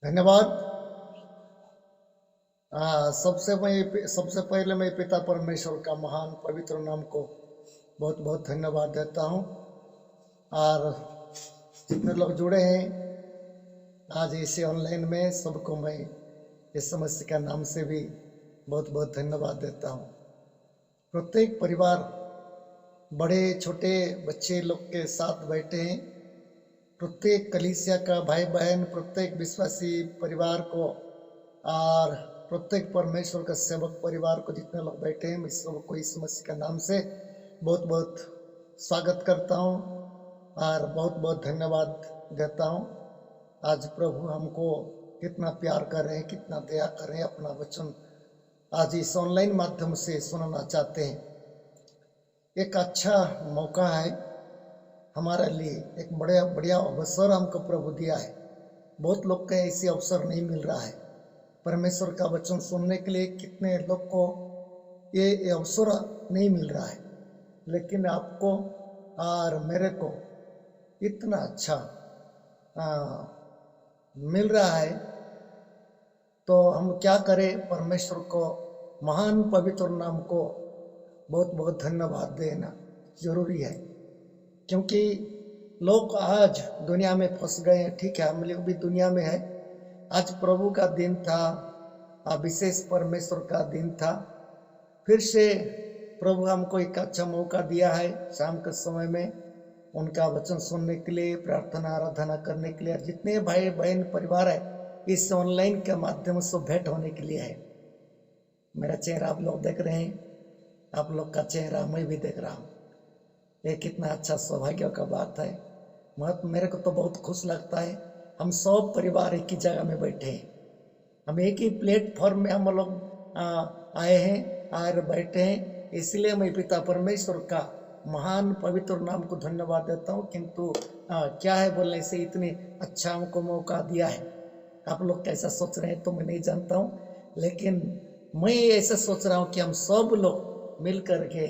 धन्यवाद। सबसे पहले मैं पिता परमेश्वर का महान पवित्र नाम को बहुत बहुत धन्यवाद देता हूँ। और जितने लोग जुड़े हैं आज इसे ऑनलाइन में, सबको मैं इस समस्या का नाम से भी बहुत बहुत धन्यवाद देता हूँ। प्रत्येक परिवार बड़े छोटे बच्चे लोग के साथ बैठे हैं। प्रत्येक कलीसिया का भाई बहन, प्रत्येक विश्वासी परिवार को और प्रत्येक परमेश्वर का सेवक परिवार को, जितने लोग बैठे हैं, मैं सबको इस मसीह का नाम से बहुत बहुत स्वागत करता हूँ और बहुत बहुत धन्यवाद देता हूँ। आज प्रभु हमको कितना प्यार कर रहे हैं, कितना दया कर रहे हैं। अपना वचन आज इस ऑनलाइन माध्यम से सुनाना चाहते हैं। एक अच्छा मौका है हमारे लिए, एक बड़ा बढ़िया अवसर हमको प्रभु दिया है। बहुत लोग को ऐसे अवसर नहीं मिल रहा है परमेश्वर का वचन सुनने के लिए। कितने लोग को ये अवसर नहीं मिल रहा है, लेकिन आपको और मेरे को इतना अच्छा मिल रहा है। तो हम क्या करें, परमेश्वर को महान पवित्र नाम को बहुत बहुत धन्यवाद देना जरूरी है। क्योंकि लोग आज दुनिया में फंस गए हैं। ठीक है, हम लोग भी दुनिया में है। आज प्रभु का दिन था, विशेष परमेश्वर का दिन था। फिर से प्रभु हमको एक अच्छा मौका दिया है शाम के समय में उनका वचन सुनने के लिए, प्रार्थना आराधना करने के लिए। जितने भाई बहन परिवार है इस ऑनलाइन के माध्यम से भेंट होने के लिए है। मेरा चेहरा आप लोग देख रहे हैं, आप लोग का चेहरा मैं भी देख रहा हूँ। ये कितना अच्छा सौभाग्य का बात है। मेरे को तो बहुत खुश लगता है। हम सब परिवार एक ही जगह में बैठे हैं, हम एक ही प्लेटफॉर्म में हम लोग आए हैं और बैठे हैं। इसलिए मैं पिता परमेश्वर का महान पवित्र नाम को धन्यवाद देता हूँ। किंतु क्या है बोलने से इतनी अच्छा हमको मौका दिया है। आप लोग कैसा सोच रहे हैं तो मैं नहीं जानता हूँ, लेकिन मैं ऐसा सोच रहा हूँ कि हम सब लोग मिल करके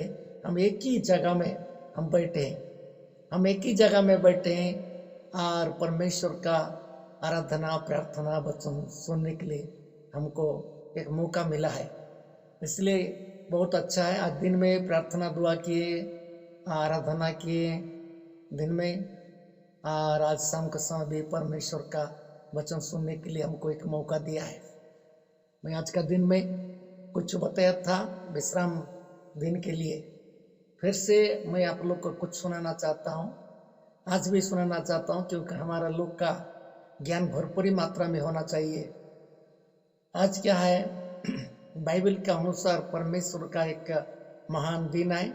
हम एक ही जगह में हम बैठे हैं। हम एक ही जगह में बैठे हैं और परमेश्वर का आराधना प्रार्थना वचन सुनने के लिए हमको एक मौका मिला है। इसलिए बहुत अच्छा है। आज दिन में प्रार्थना दुआ किए, आराधना किए दिन में, और आज शाम के समय भी परमेश्वर का वचन सुनने के लिए हमको एक मौका दिया है। मैं आज का दिन में कुछ बताया था विश्राम दिन के लिए। फिर से मैं आप लोग को कुछ सुनाना चाहता हूँ। आज भी सुनाना चाहता हूँ, क्योंकि हमारा लोग का ज्ञान भरपूरी मात्रा में होना चाहिए। आज क्या है, बाइबल के अनुसार परमेश्वर का एक महान दिन है,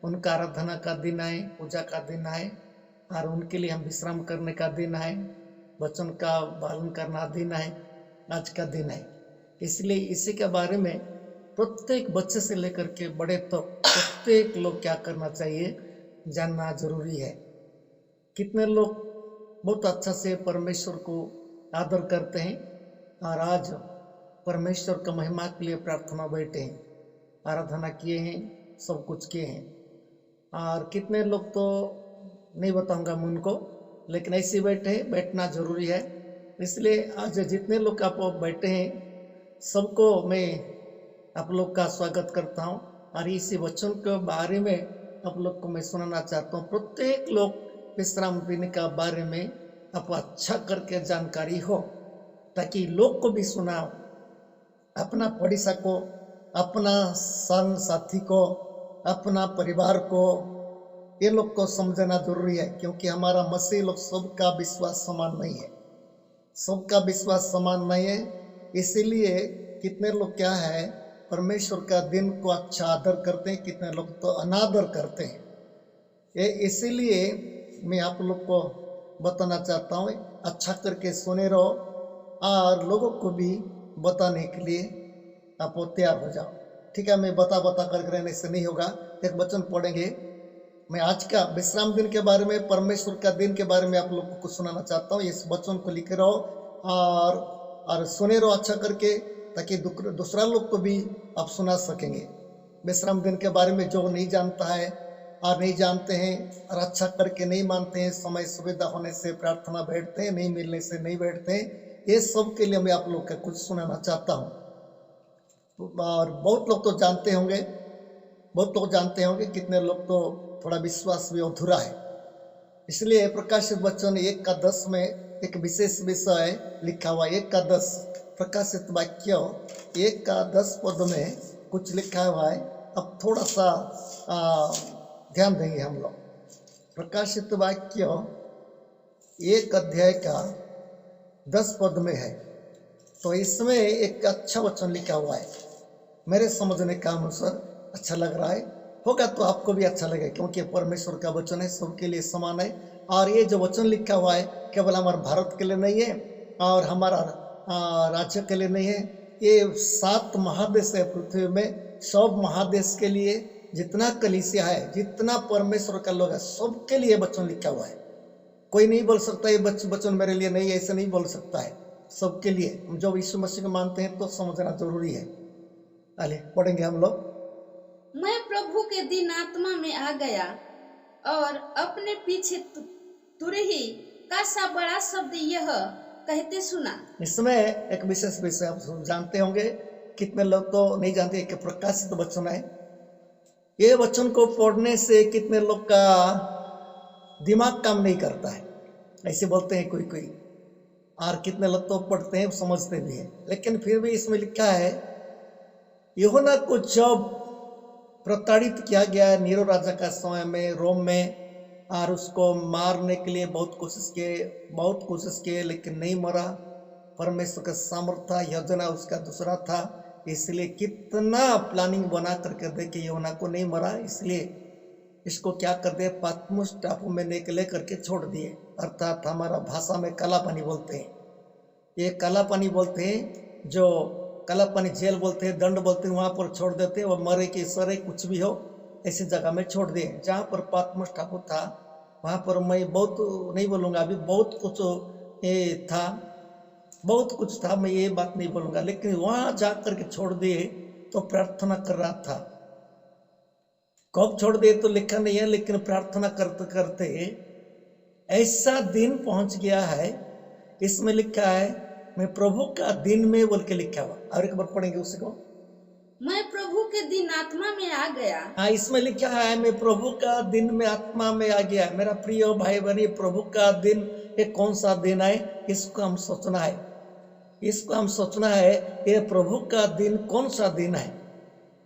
उनका आराधना का दिन है, पूजा का दिन है, और उनके लिए हम विश्राम करने का दिन है, वचन का पालन करना दिन है, आज का दिन है। इसलिए इसी के बारे में प्रत्येक बच्चे से लेकर के बड़े तक प्रत्येक लोग क्या करना चाहिए, जानना जरूरी है। कितने लोग बहुत अच्छा से परमेश्वर को आदर करते हैं और आज परमेश्वर का महिमा के लिए प्रार्थना बैठे हैं, आराधना किए हैं, सब कुछ किए हैं। और कितने लोग तो नहीं बताऊंगा मैं उनको, लेकिन ऐसे बैठे हैं, बैठना जरूरी है। इसलिए आज जितने लोग आप बैठे हैं सबको मैं आप लोग का स्वागत करता हूँ और इसी वचन के बारे में आप लोग को मैं सुनाना चाहता हूँ। प्रत्येक लोग विश्राम दिन का बारे में आपको अच्छा करके जानकारी हो, ताकि लोग को भी सुनाओ, अपना पड़ोसा को, अपना संग साथी को, अपना परिवार को, ये लोग को समझना जरूरी है। क्योंकि हमारा मसीह लोग सबका विश्वास समान नहीं है, सबका विश्वास समान नहीं है। इसीलिए कितने लोग क्या है, परमेश्वर का दिन को अच्छा आदर करते हैं, कितने लोग तो अनादर करते हैं। ये इसीलिए मैं आप लोग को बताना चाहता हूँ, अच्छा करके सुने रहो और लोगों को भी बताने के लिए आप तैयार हो जाओ। ठीक है, मैं बता कर रहने से नहीं होगा। एक वचन पढ़ेंगे। मैं आज का विश्राम दिन के बारे में, परमेश्वर का दिन के बारे में आप लोग को कुछ सुनाना चाहता हूँ। इस वचन को लिखे रहो और सुने रहो अच्छा करके, ताकि दूसरा लोग को भी आप सुना सकेंगे। विश्राम दिन के बारे में जो नहीं जानता है और नहीं जानते हैं और अच्छा करके नहीं मानते हैं, समय सुविधा होने से प्रार्थना बैठते हैं, नहीं मिलने से नहीं बैठते हैं, ये सब के लिए मैं आप लोग का कुछ सुनाना चाहता हूँ। और बहुत लोग तो जानते होंगे, कितने लोग तो थोड़ा विश्वास भी अधूरा है। इसलिए प्रकाशित वचन 1:10 में एक विशेष विषय लिखा हुआ। 1:10 प्रकाशित वाक्य 1:10 पद में कुछ लिखा हुआ है। अब थोड़ा सा ध्यान देंगे हम लोग। प्रकाशित वाक्य 1 अध्याय का 10 पद में है। तो इसमें एक अच्छा वचन लिखा हुआ है, मेरे समझने का अनुसार अच्छा लग रहा है। होगा तो आपको भी अच्छा लगेगा, क्योंकि परमेश्वर का वचन है, सबके लिए समान है। और ये जो वचन लिखा हुआ है केवल हमारे भारत के लिए नहीं है और हमारा राज्य के लिए नहीं है। ये 7 महादेश है पृथ्वी में, सब महादेश के लिए, जितना कलीसिया है, जितना परमेश्वर का लोग है, सबके लिए वचन लिखा हुआ है। कोई नहीं बोल सकता ये वचन मेरे लिए नहीं है, ऐसे नहीं बोल सकता है। सबके लिए, जब यीशु मसीह को मानते हैं तो समझना जरूरी है। आइए पढ़ेंगे हम लोग। मैं प्रभु के दिन आत्मा में आ गया और अपने पीछे तुरही का सा बड़ा शब्द यह कहते सुना। इसमें एक विशेष विषय आप जानते होंगे, कितने लोग तो नहीं जानते कि प्रकाशित वचन है। ये वचन को पढ़ने से कितने लोग का दिमाग काम नहीं करता है, ऐसे बोलते हैं कोई। और कितने लोग तो पढ़ते हैं, समझते भी हैं। लेकिन फिर भी इसमें लिखा है यूहन्ना को जब प्रताड़ित किया गया नीरो राजा का समय में रोम में, और उसको मारने के लिए बहुत कोशिश किए लेकिन नहीं मरा। परमेश्वर का सामर्थ था, योजना उसका दूसरा था। इसलिए कितना प्लानिंग बना करके देखे यूहन्ना को नहीं मरा, इसलिए इसको क्या कर दिए, पात्मुस टापू में ले करके छोड़ दिए। अर्थात हमारा भाषा में काला पानी बोलते हैं। ये काला पानी बोलते हैं, जो काला पानी जेल बोलते हैं, दंड बोलते हैं, वहां पर छोड़ देते हैं। और मरे के सरे कुछ भी हो ऐसी जगह में छोड़ दिए। जहाँ पर पात्मोस टापू था वहां पर मैं बहुत नहीं बोलूंगा, अभी बहुत कुछ था, बहुत कुछ था, मैं ये बात नहीं बोलूंगा। लेकिन वहां जाकर के छोड़ दिए तो प्रार्थना कर रहा था। कब छोड़ दिए तो लिखा नहीं है, लेकिन प्रार्थना करते करते ऐसा दिन पहुंच गया है। इसमें लिखा है मैं प्रभु का दिन में बोल के लिखा हुआ। और एक बार पढ़ेंगे उसको। मैं प्रभु के दिन आत्मा में आ गया। हाँ, इसमें लिखा है मैं प्रभु का दिन में आत्मा में आ गया। मेरा प्रिय भाई बहनी, प्रभु का दिन ये कौन सा दिन है, इसको हम सोचना है। ये प्रभु का दिन कौन सा दिन है।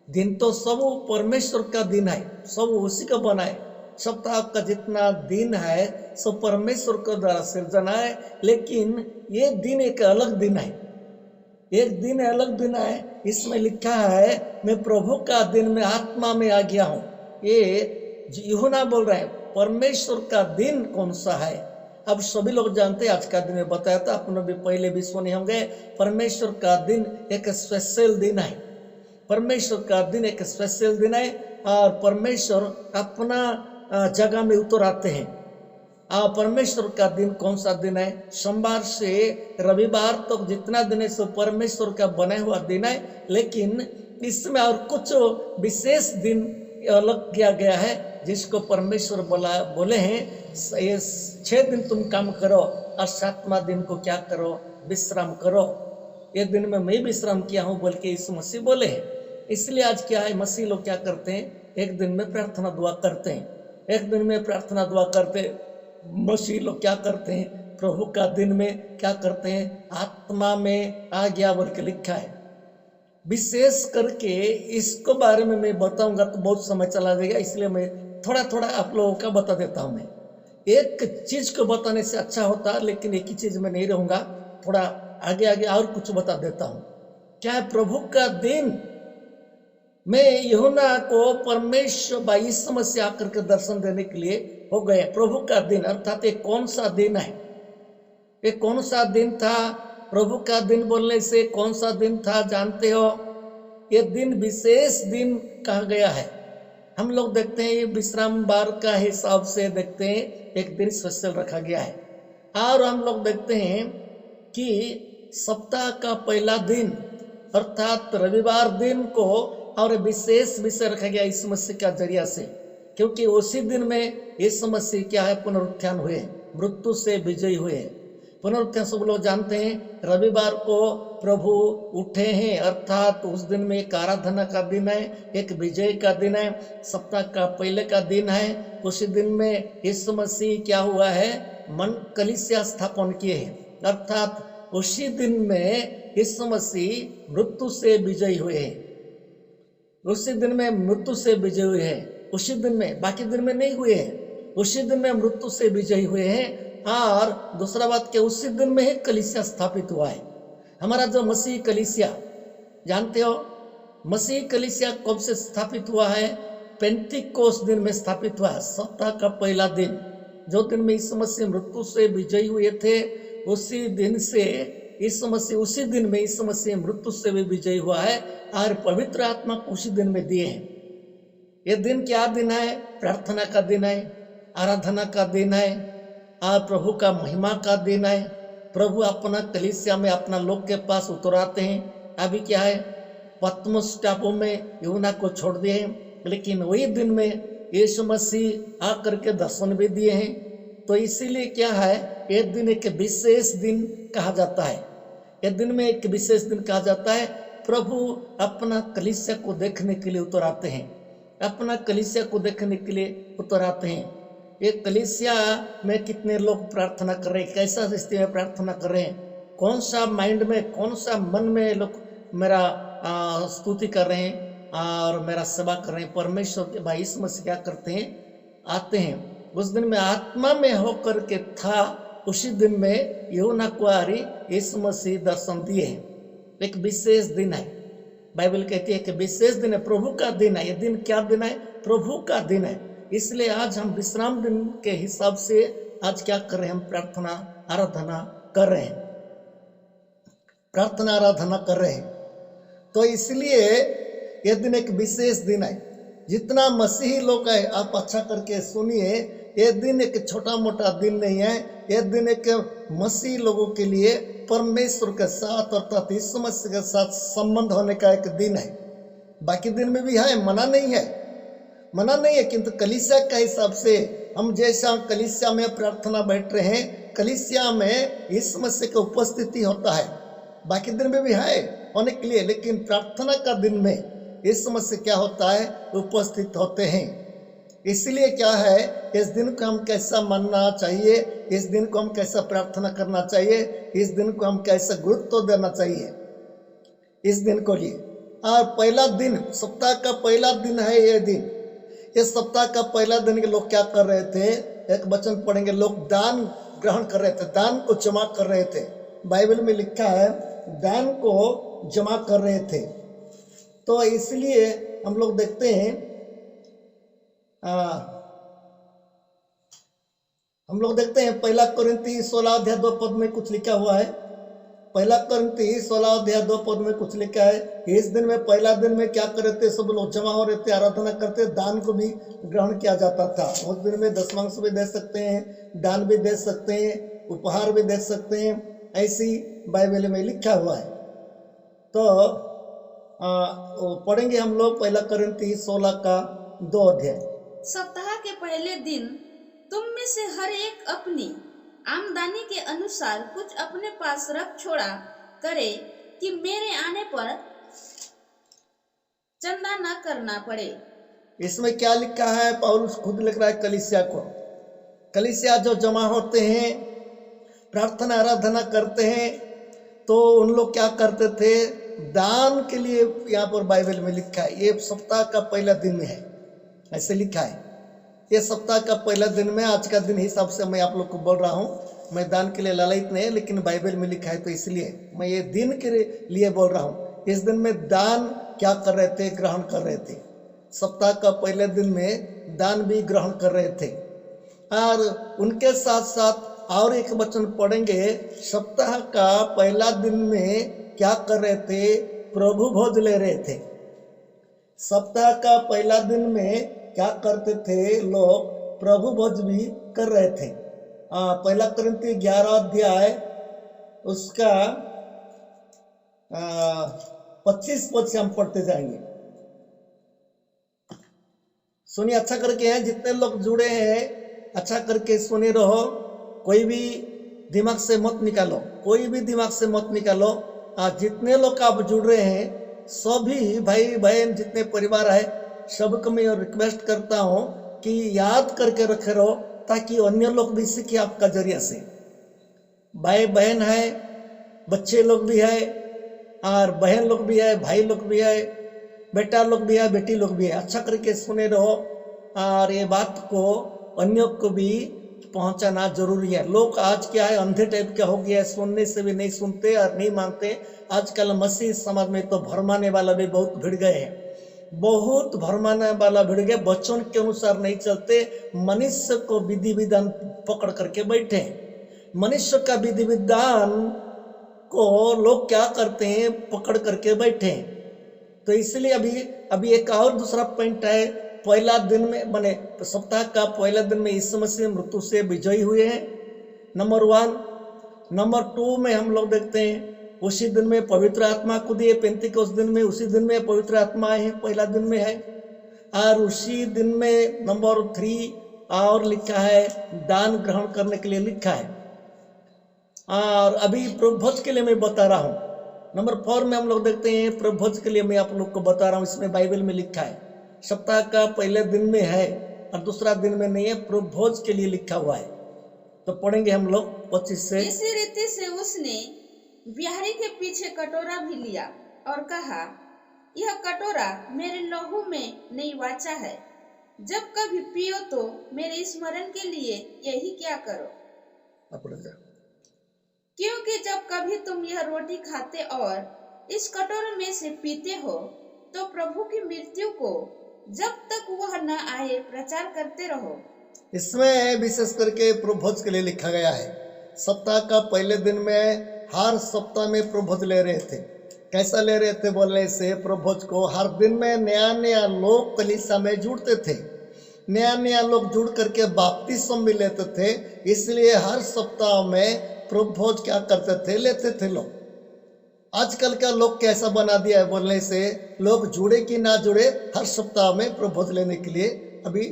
दिन तो सब परमेश्वर का दिन है, सब उसी का बना है। सप्ताह का जितना दिन है सब परमेश्वर के द्वारा सृजना है। लेकिन ये दिन एक अलग दिन है, अलग दिन है। इसमें लिखा है मैं प्रभु का दिन में आत्मा में आ गया हूं। ये यूहन्ना बोल रहे हैं, परमेश्वर का दिन कौन सा है। अब सभी लोग जानते हैं, आज का दिन में बताया था, अपने भी पहले भी सुने होंगे। परमेश्वर का दिन एक स्पेशल दिन है। परमेश्वर का दिन एक स्पेशल दिन है और परमेश्वर अपना जगह में उतर आते हैं। परमेश्वर का दिन कौन सा दिन है, सोमवार से रविवार तक तो जितना दिन है सो परमेश्वर का बना हुआ दिन है। लेकिन इसमें और कुछ विशेष दिन अलग किया गया है, जिसको परमेश्वर बोले हैं ये 6 दिन तुम काम करो और 7वां दिन को क्या करो, विश्राम करो। ये दिन में मैं विश्राम किया हूं बोल के यीशु मसीह बोले हैं। इसलिए आज क्या है, मसीह लोग क्या करते हैं, एक दिन में प्रार्थना दुआ करते हैं। एक दिन में प्रार्थना दुआ करते मसीह लोग क्या करते हैं, प्रभु का दिन में क्या करते हैं, आत्मा में आ गया बोल के लिखा है। विशेष करके इसको बारे में मैं बताऊंगा तो बहुत समय चला जाएगा, इसलिए मैं थोड़ा थोड़ा आप लोगों का बता देता हूं। मैं एक चीज को बताने से अच्छा होता, लेकिन एक ही चीज में नहीं रहूंगा, थोड़ा आगे आगे और कुछ बता देता हूं। क्या है प्रभु का दिन में यूहन्ना को परमेश्वर यीशु मसीह आकर के दर्शन देने के लिए हो गए। प्रभु का दिन अर्थात एक कौन सा दिन है, एक कौन सा दिन था। प्रभु का दिन बोलने से कौन सा दिन था जानते हो, ये दिन विशेष दिन कहा गया है। हम लोग देखते हैं ये विश्राम बार का हिसाब से देखते हैं, एक दिन स्पेशल रखा गया है। और हम लोग देखते हैं कि सप्ताह का पहला दिन अर्थात रविवार दिन को और विशेष विषय रखा गया इस मसीह का जरिया से, क्योंकि उसी दिन में इस मसीह क्या है पुनरुत्थान हुए, मृत्यु से विजयी हुए। पुनरुत्थान सब लोग जानते हैं, रविवार को प्रभु उठे हैं, अर्थात उस दिन में एक आराधना का दिन है, एक विजय का दिन है, सप्ताह का पहले का दिन है। उसी दिन में यीशु मसीह क्या हुआ है, मन कलीसिया स्थापन किए हैं, अर्थात उसी दिन में यीशु मसीह मृत्यु से विजयी हुए हैं। उसी दिन में मृत्यु से विजय हुए हैं, उसी दिन में, बाकी दिन में नहीं हुए हैं, उसी दिन में मृत्यु से विजयी हुए हैं। और दूसरा बात के उसी दिन में ही कलीसिया स्थापित हुआ है। हमारा जो मसीह कलीसिया, जानते हो मसीह कलीसिया कब से स्थापित हुआ है? पेंटिकोस दिन में स्थापित हुआ है, सप्ताह का पहला दिन, जो दिन में यीशु मसीह मृत्यु से विजयी हुए थे, उसी दिन से यीशु मसीह, उसी दिन में यीशु मसीह मृत्यु से भी विजयी हुआ है और पवित्र आत्मा को उसी दिन में दिए हैं। ये दिन क्या दिन है? प्रार्थना का दिन है, आराधना का दिन है और प्रभु का महिमा का दिन है। प्रभु अपना कलीसिया में अपना लोग के पास उतराते हैं। अभी क्या है, पतमस टापू में यूहन्ना को छोड़ दिए हैं, लेकिन वही दिन में यीशु मसीह आकर के दर्शन भी दिए हैं। तो इसीलिए क्या है, ये दिन एक विशेष दिन कहा जाता है। ये दिन में एक विशेष दिन कहा जाता है। प्रभु अपना कलीसिया को देखने के लिए उतर आते हैं, अपना कलीसिया को देखने के लिए उतर आते हैं। ये कलीसिया में कितने लोग प्रार्थना कर रहे हैं, कैसा स्थिति में प्रार्थना कर रहे हैं, कौन सा माइंड में, कौन सा मन में लोग मेरा स्तुति कर रहे हैं और मेरा सेवा कर रहे हैं। परमेश्वर के भाई यीशु मसीह क्या करते हैं, आते हैं। उस दिन में आत्मा में होकर के था, उसी दिन में यूहन्ना को यीशु मसीह दर्शन दिए हैं। एक विशेष दिन है, बाइबल कहती है कि विशेष दिन है, प्रभु का दिन है। ये दिन क्या दिन है? प्रभु का दिन है। इसलिए आज हम विश्राम दिन के हिसाब से आज क्या कर रहे हैं, हम प्रार्थना आराधना कर रहे हैं, प्रार्थना आराधना कर रहे हैं। तो इसलिए यह दिन एक विशेष दिन है। जितना मसीही लोग है, आप अच्छा करके सुनिए, यह दिन एक छोटा मोटा दिन नहीं है। यह दिन एक मसीही लोगों के लिए परमेश्वर के साथ अर्थात यीशु मसीह के साथ संबंध होने का एक दिन है। बाकी दिन में भी है, मना नहीं है, मना नहीं है, किंतु कलीसिया के हिसाब से हम जैसा कलीसिया में प्रार्थना बैठ रहे हैं, कलीसिया में यीशु मसीह की उपस्थिति होता है। बाकी दिन में भी है होने के लिए, लेकिन प्रार्थना का दिन में यीशु मसीह क्या होता है, उपस्थित होते हैं। इसलिए क्या है, इस दिन को हम कैसा मानना चाहिए, इस दिन को हम कैसा प्रार्थना करना चाहिए, इस दिन को हम कैसा गुरुत्व देना चाहिए इस दिन को लिए। और पहला दिन, सप्ताह का पहला दिन है ये दिन। इस सप्ताह का पहला दिन के लोग क्या कर रहे थे, एक वचन पढ़ेंगे, लोग दान ग्रहण कर रहे थे, दान को जमा कर रहे थे। बाइबल में लिखा है दान को जमा कर रहे थे। तो इसलिए हम लोग देखते हैं, हम लोग देखते हैं पहला कोरिन्थी 16 अध्याय 2 पद में कुछ लिखा हुआ है। पहला कोरिन्थी 16 अध्याय 2 पद में कुछ लिखा है। इस दिन में, पहला दिन में क्या कर रहे थे, सब लोग जमा हो रहे थे, आराधना करते, दान को भी ग्रहण किया जाता था। उस दिन में दशमांश भी दे सकते हैं, दान भी दे सकते हैं, उपहार भी दे सकते हैं, ऐसी बाइबल में लिखा हुआ है। तो पढ़ेंगे हम लोग पहला कोरिन्थी 16 का 2 अध्याय। सप्ताह के पहले दिन तुम में से हर एक अपनी आमदनी के अनुसार कुछ अपने पास रख छोड़ा करे, कि मेरे आने पर चंदा न करना पड़े। इसमें क्या लिखा है, पौलुस खुद लिख रहा है कलीसिया को। कलीसिया जो जमा होते हैं, प्रार्थना आराधना करते हैं, तो उन लोग क्या करते थे, दान के लिए यहाँ पर बाइबल में लिखा है। ये सप्ताह का पहला दिन में है, ऐसे लिखा है। ये सप्ताह का पहला दिन में, आज का दिन हिसाब से मैं आप लोग को बोल रहा हूँ। मैं दान के लिए लालयित नहीं है, लेकिन बाइबल में लिखा है, तो इसलिए मैं ये दिन के लिए बोल रहा हूँ। इस दिन में दान क्या कर रहे थे, ग्रहण कर रहे थे। सप्ताह का पहले दिन में दान भी ग्रहण कर रहे थे। और उनके साथ साथ और एक वचन पढ़ेंगे, सप्ताह का पहला दिन में क्या कर रहे थे, प्रभु भोज ले रहे थे। सप्ताह का पहला दिन में क्या करते थे लोग, प्रभु भोज भी कर रहे थे। पहला कोरिन्थी 11 अध्याय उसका 25 पद से हम पढ़ते जाएंगे। सुनिए अच्छा करके हैं, जितने लोग जुड़े हैं अच्छा करके सुने रहो। कोई भी दिमाग से मत निकालो, कोई भी दिमाग से मत निकालो। जितने लोग आप जुड़ रहे हैं, सभी भाई बहन जितने परिवार है, सबको मैं रिक्वेस्ट करता हूँ कि याद करके रखे रहो, ताकि अन्य लोग भी सीखे आपका जरिया से। भाई बहन है, बच्चे लोग भी है, और बहन लोग भी है, भाई लोग भी है, बेटा लोग भी है, बेटी लोग भी है। अच्छा करके सुने रहो, और ये बात को अन्यों को भी पहुंचाना जरूरी है। लोग आज क्या है, अंधे टाइप का हो गया है, सुनने से भी नहीं सुनते और नहीं मानते। आजकल मसीह समाज में तो भरमाने वाला भी बहुत भिड़ गए हैं, बहुत भरमाने वाला भिड़ गए, वचन के अनुसार नहीं चलते, मनुष्य को विधि विधान पकड़ करके बैठे। मनुष्य का विधि विधान को लोग क्या करते हैं, पकड़ करके बैठे। तो इसलिए अभी एक और दूसरा पॉइंट है, पहला दिन में माने सप्ताह का पहला दिन में यीशु मसीह मृत्यु से विजयी हुए हैं, नंबर 1। नंबर 2 में हम लोग देखते हैं उसी दिन में पवित्र आत्मा को दिए, पेंतीकोस दिन में उसी दिन में पवित्र आत्मा आए हैं, पहला दिन में है। और उसी दिन में नंबर 3 और लिखा है, दान ग्रहण करने के लिए लिखा है। और अभी प्रभोज के लिए मैं बता रहा हूँ, नंबर 4 में हम लोग देखते हैं प्रभोज के लिए मैं आप लोग को बता रहा हूँ। इसमें बाइबल में लिखा है सप्ताह का पहले दिन में है और दूसरा दिन में नहीं है, प्रभोज के लिए लिखा हुआ है। तो पढ़ेंगे हम लोग 25 से। इसी रीति से उसने बिहारी के पीछे कटोरा भी लिया और कहा, यह कटोरा मेरे लहू में नई वाचा है, जब कभी पियो तो मेरे स्मरण के लिए यही क्या करो। क्योंकि जब कभी तुम यह रोटी खाते और इस कटोरे में से पीते हो, तो प्रभु की मृत्यु को जब तक वह न आए प्रचार करते रहो। इसमें विशेष करके प्रभोज के लिए लिखा गया है। सप्ताह का पहले दिन में, हर सप्ताह में प्रभोज ले रहे थे। कैसा ले रहे थे बोलने से, प्रभोज को हर दिन में नया नया लोग कलीसिया में जुड़ते थे, नया नया लोग जुड़ करके बपतिस्मा भी लेते थे। इसलिए हर सप्ताह में प्रभोज क्या करते थे, लेते थे लोग। आजकल का लोग कैसा बना दिया है बोलने से, लोग जुड़े कि ना जुड़े, हर सप्ताह में प्रभोज लेने के लिए अभी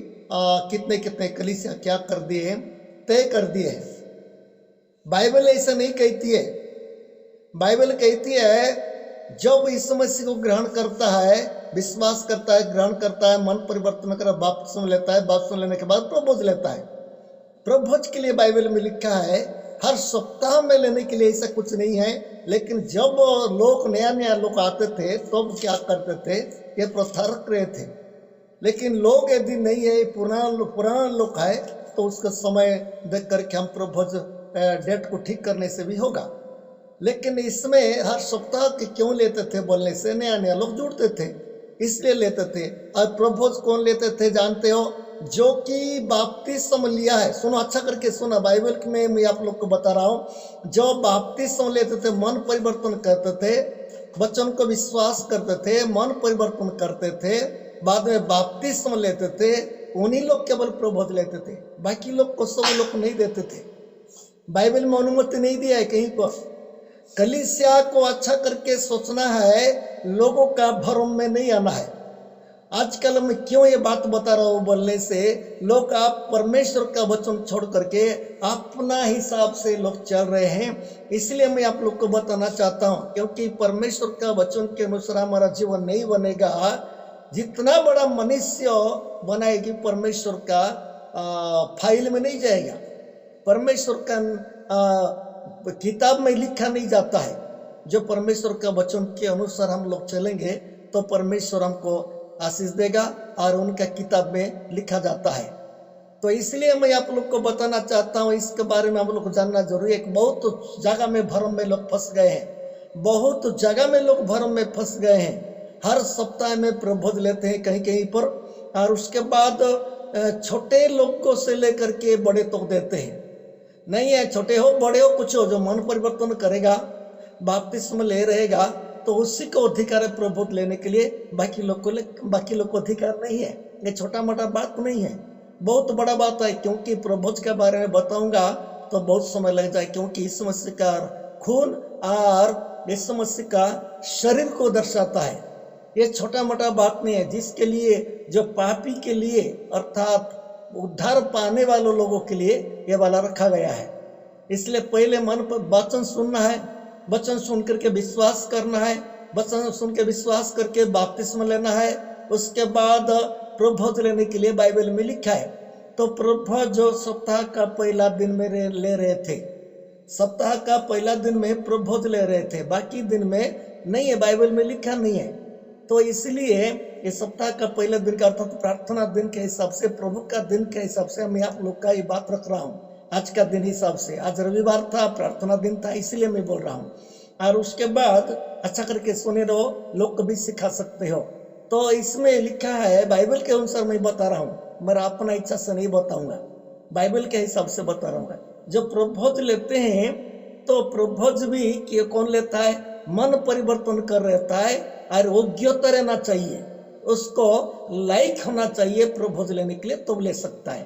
कितने कितने कलीसिया क्या कर दिए हैं, तय कर दिए हैं। बाइबल ऐसा नहीं कहती है। बाइबल कहती है जब यीशु मसीह को ग्रहण करता है, विश्वास करता है, ग्रहण करता है, मन परिवर्तन कर बपतिस्मा लेता है, बपतिस्मा लेने के बाद प्रभोज लेता है। प्रभोज के लिए बाइबल में लिखा है हर सप्ताह में लेने के लिए ऐसा कुछ नहीं है। लेकिन जब लोग नया नया लोग आते थे तो क्या करते थे, ये प्रथा रख रहे थे। लेकिन लोग यदि नहीं है, पुराना लोग है, तो उसका समय देख करके हम प्रभोज डेट को ठीक करने से भी होगा। लेकिन इसमें हर सप्ताह के क्यों लेते थे बोलने से, नया नया लोग जुड़ते थे इसलिए लेते थे। और प्रभोज कौन लेते थे जानते हो, जो कि बपतिस्मा लिया है। सुनो, अच्छा करके सुना, बाइबल में मैं आप लोग को बता रहा हूँ। जो बपतिस्मा लेते थे, मन परिवर्तन करते थे, वचन को विश्वास करते थे, मन परिवर्तन करते थे, बाद में बपतिस्मा लेते थे, उन्हीं लोग केवल प्रभोज लेते थे। बाकी लोग को सब लोग नहीं देते थे। बाइबल में अनुमति नहीं दिया है कहीं पर। कलीसिया को अच्छा करके सोचना है, लोगों का भरम में नहीं आना है। आजकल मैं क्यों ये बात बता रहा हूँ बोलने से, लोग आप परमेश्वर का वचन छोड़ करके अपना हिसाब से लोग चल रहे हैं। इसलिए मैं आप लोग को बताना चाहता हूँ, क्योंकि परमेश्वर का वचन के अनुसार हमारा जीवन नहीं बनेगा। जितना बड़ा मनुष्य बनाएगी, परमेश्वर का फाइल में नहीं जाएगा। परमेश्वर का किताब में लिखा नहीं जाता है। जो परमेश्वर का वचन के अनुसार हम लोग चलेंगे तो परमेश्वर हमको आशीष देगा और उनका किताब में लिखा जाता है। तो इसलिए मैं आप लोग को बताना चाहता हूँ, इसके बारे में हम लोग को जानना जरूरी है। बहुत जगह में भ्रम में लोग फंस गए हैं, बहुत जगह में लोग भ्रम में फंस गए हैं। हर सप्ताह में प्रभोज लेते हैं कहीं कहीं पर, और उसके बाद छोटे लोगों से लेकर के बड़े तक देते हैं। नहीं है, छोटे हो बड़े हो कुछ हो, जो मन परिवर्तन करेगा, बपतिस्मा ले रहेगा, तो उसी को अधिकार है प्रभोज लेने के लिए। बाकी लोग को अधिकार नहीं है। ये छोटा मोटा बात नहीं है, बहुत बड़ा बात है। क्योंकि प्रभोज के बारे में बताऊंगा तो बहुत समय लग जाए, क्योंकि यीशु मसीह का खून और यीशु मसीह का शरीर को दर्शाता है। ये छोटा मोटा बात नहीं है, जिसके लिए, जो पापी के लिए अर्थात उद्धार पाने वालों लोगों के लिए ये वाला रखा गया है। इसलिए पहले मन पर वचन सुनना है, वचन सुन करके विश्वास करना है, वचन सुन के विश्वास करके बपतिस्मा लेना है। उसके बाद प्रभोज लेने के लिए बाइबल में लिखा है। तो प्रभु जो सप्ताह का पहला दिन में ले रहे थे, सप्ताह का पहला दिन में प्रभोज ले रहे थे, बाकी दिन में नहीं है, बाइबल में लिखा नहीं है। तो इसलिए ये सप्ताह का पहला दिन का अर्थात प्रार्थना दिन के हिसाब से, प्रभु का दिन के हिसाब से मैं आप लोग का ये बात रख रहा हूँ। आज का दिन हिसाब से, आज रविवार था, प्रार्थना दिन था, इसलिए मैं बोल रहा हूँ। और उसके बाद अच्छा करके सुने रहो, लोग को भी सिखा सकते हो। तो इसमें लिखा है, बाइबल के अनुसार मैं बता रहा हूँ, मेरा अपना इच्छा से नहीं बताऊंगा, बाइबल के हिसाब से बता रहा हूँ। जब प्रभोज लेते हैं तो प्रभोज भी कौन लेता है? मन परिवर्तन कर रहता है और योग्यता रहना चाहिए, उसको लायक होना चाहिए प्रभोज लेने के लिए, तो ले सकता है।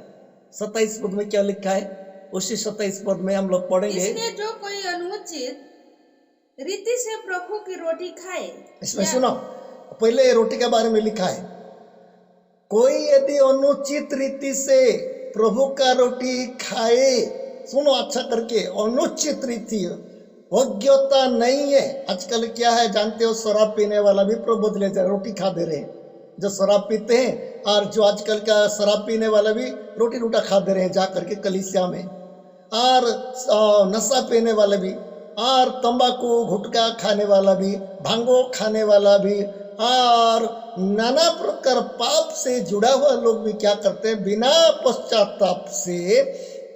27 पद में क्या लिखा है? उसी 27 पद में हम लोग पढ़ेंगे। इसलिए जो कोई अनुचित रीति से प्रभु की रोटी खाए। इसमें सुनो, पहले रोटी के बारे में लिखा है, कोई यदि अनुचित रीति से प्रभु का रोटी खाए, सुनो अच्छा करके, अनुचित रीति, योग्यता नहीं है। आजकल क्या है जानते हो, शराब पीने वाला भी प्रभु ले जाए, रोटी खा दे रहे हैं, जो शराब पीते हैं, और जो आजकल का शराब पीने वाला भी रोटी रोटा खा दे रहे हैं जा करके कलीसिया में, और नशा पीने वाले भी, और तंबाकू गुटखा खाने वाला भी, भांगो खाने वाला भी, और नाना प्रकार पाप से जुड़ा हुआ लोग भी क्या करते हैं, बिना पश्चाताप से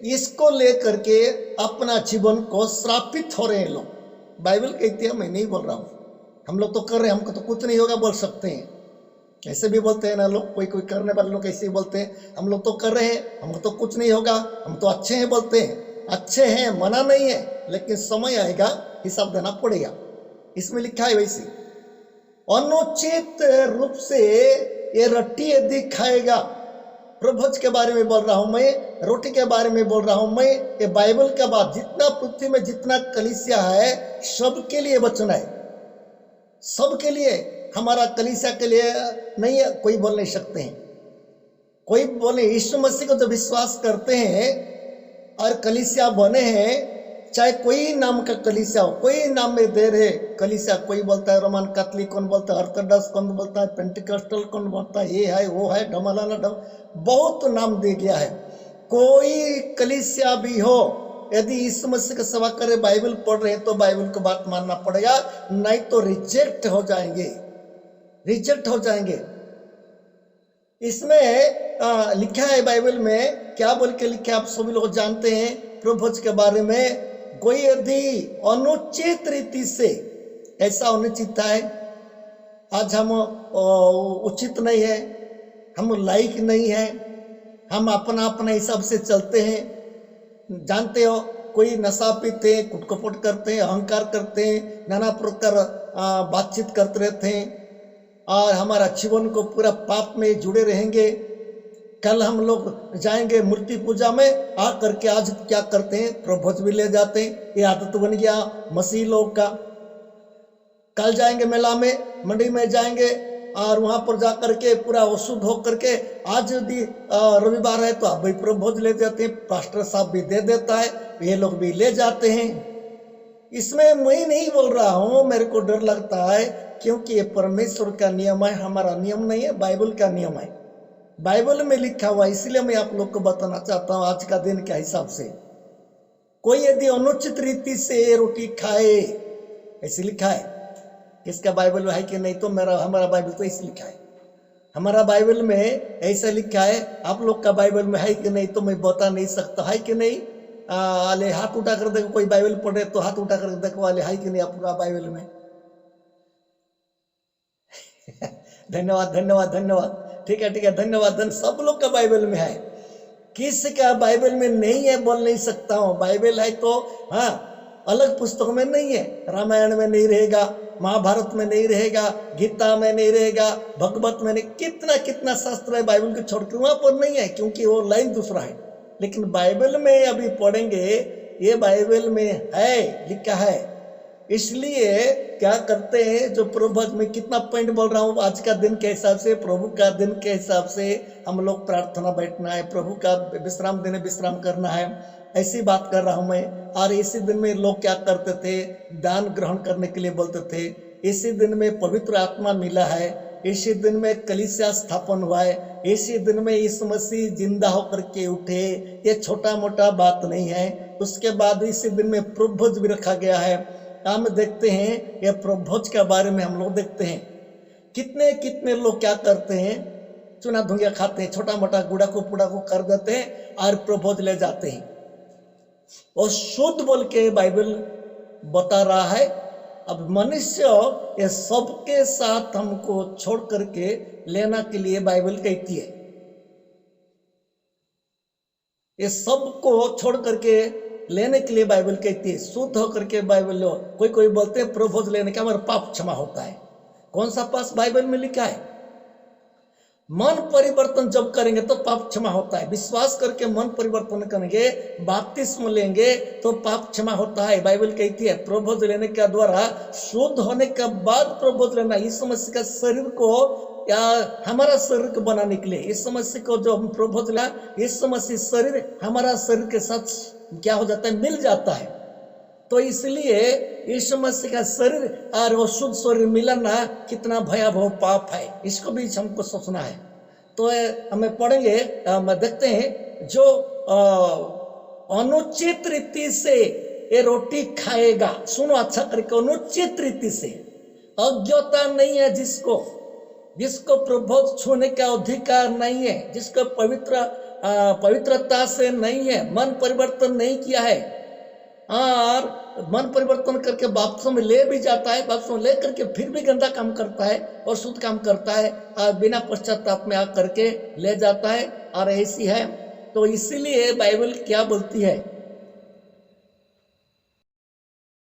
इसको लेकर के अपना जीवन को श्रापित हो रहे हैं लोग। बाइबल कहती है, मैं नहीं बोल रहा हूँ, हम लोग तो कर रहे हैं, हमको तो कुछ नहीं होगा बोल सकते हैं, ऐसे भी बोलते हैं ना लोग, कोई कोई करने वाले लोग ऐसे ही बोलते हैं, हम लोग तो कर रहे हैं, हमको तो कुछ नहीं होगा, हम तो अच्छे हैं बोलते हैं। अच्छे हैं, मना नहीं है, लेकिन समय आएगा हिसाब देना पड़ेगा। इसमें लिखा है वैसे, अनुचित रूप से ये रोटी यदि खाएगा, प्रभुज के बारे में बोल रहा हूं मैं, रोटी के बारे में बोल रहा हूं मैं, ये बाइबल का बात, जितना पृथ्वी में जितना कलीसिया है सबके लिए वचन है, सबके लिए, हमारा कलीसिया के लिए नहीं है, कोई बोल नहीं सकते हैं। कोई बोले यीशु मसीह को जो विश्वास करते हैं और कलीसिया बने हैं, चाहे कोई नाम का कलीसिया हो, कोई नाम में दे रहे कलीसिया, कोई बोलता है रोमन कैथोलिक, कौन बोलता है ऑर्थोडॉक्स, कौन बोलता है पेंटिकॉस्टल, कौन बोलता है ये है वो है, ढमालाना बहुत नाम दे गया है। कोई कलीसिया भी हो, यदि यीशु मसीह की सेवा करे, बाइबल पढ़ रहे हैं, तो बाइबल को बात मानना पड़ेगा, नहीं तो रिजेक्ट हो जाएंगे, रिजेक्ट हो जाएंगे। इसमें लिखा है बाइबल में, क्या बोल के लिखा है आप सभी लोग जानते हैं प्रभुज के बारे में, कोई यदि अनुचित रीति से, ऐसा अनुचित है, आज हम उचित नहीं है, हम लायक नहीं है, हम अपना अपने हिसाब से चलते हैं। जानते हो, कोई नशा पीते हैं, कुटकपट करते हैं, अहंकार करते हैं, नाना प्रकार बातचीत करते रहते हैं, और हमारा जीवन को पूरा पाप में जुड़े रहेंगे। कल हम लोग जाएंगे मूर्ति पूजा में, आ करके आज क्या करते हैं, प्रभुज भी ले जाते हैं, ये आदत बन गया मसीह लोग का। कल जाएंगे मेला में, मंडी में जाएंगे, और वहां पर जा करके पूरा अशुद्ध हो करके, आज यदि रविवार है तो आप भी प्रभुज ले जाते हैं, पास्टर साहब भी दे देता है, ये लोग भी ले जाते हैं। इसमें मैं नहीं बोल रहा हूं, मेरे को डर लगता है, क्योंकि ये परमेश्वर का नियम है, हमारा नियम नहीं है, बाइबल का नियम है, बाइबल में लिखा हुआ, इसलिए मैं आप लोग को बताना चाहता हूं आज का दिन के हिसाब से। कोई यदि अनुचित रीति से रोटी खाए, ऐसे लिखा है, किसका बाइबल में है कि नहीं, तो हमारा बाइबल तो ऐसे लिखा है, हमारा बाइबल में ऐसा लिखा है। आप लोग का बाइबल में है कि नहीं तो मैं बता नहीं सकता, है कि नहीं? आले हाथ उठा कर देखो, कोई बाइबल पढ़े तो हाथ उठा कर देखो, वाले है कि नहीं आपका बाइबल में? धन्यवाद धन्यवाद धन्यवाद, ठीक है ठीक है, धन्यवाद। सब लोग का बाइबल में है, किसी का बाइबल में नहीं है बोल नहीं सकता हूँ। बाइबल है तो हाँ, अलग पुस्तकों में नहीं है, रामायण में नहीं रहेगा, महाभारत में नहीं रहेगा, गीता में नहीं रहेगा, भगवत में नहीं, कितना कितना शास्त्र है बाइबल को छोड़कर, वहां पर नहीं है, क्योंकि वो लाइन दूसरा है। लेकिन बाइबल में अभी पढ़ेंगे, ये बाइबल में है, लिखा है। इसलिए क्या करते हैं, जो प्रभु में कितना पॉइंट बोल रहा हूँ, आज का दिन के हिसाब से, प्रभु का दिन के हिसाब से हम लोग प्रार्थना बैठना है, प्रभु का विश्राम दिन विश्राम करना है, ऐसी बात कर रहा हूँ मैं। और इसी दिन में लोग क्या करते थे, दान ग्रहण करने के लिए बोलते थे। इसी दिन में पवित्र आत्मा मिला है, इसी दिन में कलीसिया स्थापन हुआ है, इसी दिन में यीशु मसीह जिंदा होकर के उठे। ये छोटा मोटा बात नहीं है। उसके बाद इसी दिन में प्रभोज भी रखा गया है। हम देखते हैं ये प्रभोज के बारे में हम लोग देखते हैं कितने कितने लोग क्या करते हैं, चुना धुंगिया खाते हैं, छोटा मोटा गुड़ा को पुड़ा को कर देते हैं और प्रभोज ले जाते हैं। और शुद्ध बोल के बाइबल बता रहा है। अब मनुष्य ये सबके साथ हमको छोड़ करके लेना के लिए बाइबल कहती है। ये सबको छोड़ करके लेने के लिए बाइबल कहती है। शुद्ध होकर के बाइबल लो। कोई बोलते हैं प्रभोज लेने का हमारा पाप क्षमा होता है। कौन सा पास बाइबल में लिखा है? मन परिवर्तन जब करेंगे तो पाप क्षमा होता है। विश्वास करके मन परिवर्तन करेंगे, बपतिस्म लेंगे तो पाप क्षमा होता है। बाइबल कहती है प्रभोज लेने के द्वारा शुद्ध होने के बाद प्रभोज लेना। यीशु मसीह का शरीर को या हमारा शरीर को बनाने के लिए यीशु मसीह को जो हम प्रभोज ला, यीशु मसीह शरीर हमारा शरीर के साथ क्या हो जाता है, मिल जाता है। तो इसलिए यीशु मसीह का शरीर और वो शुद्ध शरीर मिलना कितना भयावह पाप है, इसको भी हमको सोचना है। तो हमें पढ़ेंगे, हम देखते हैं जो अनुचित रीति से ये रोटी खाएगा, सुनो अच्छा करके, अनुचित रीति से, अज्ञता नहीं है जिसको प्रभु छूने का अधिकार नहीं है, जिसको पवित्रता से नहीं है, मन परिवर्तन नहीं किया है और मन परिवर्तन करके बपतिस्मा में ले भी जाता है, बपतिस्मा ले करके फिर भी गंदा काम करता है और शुद्ध काम करता है और बिना पश्चाताप में आकर के ले जाता है और ऐसी है। तो इसीलिए बाइबल क्या बोलती है,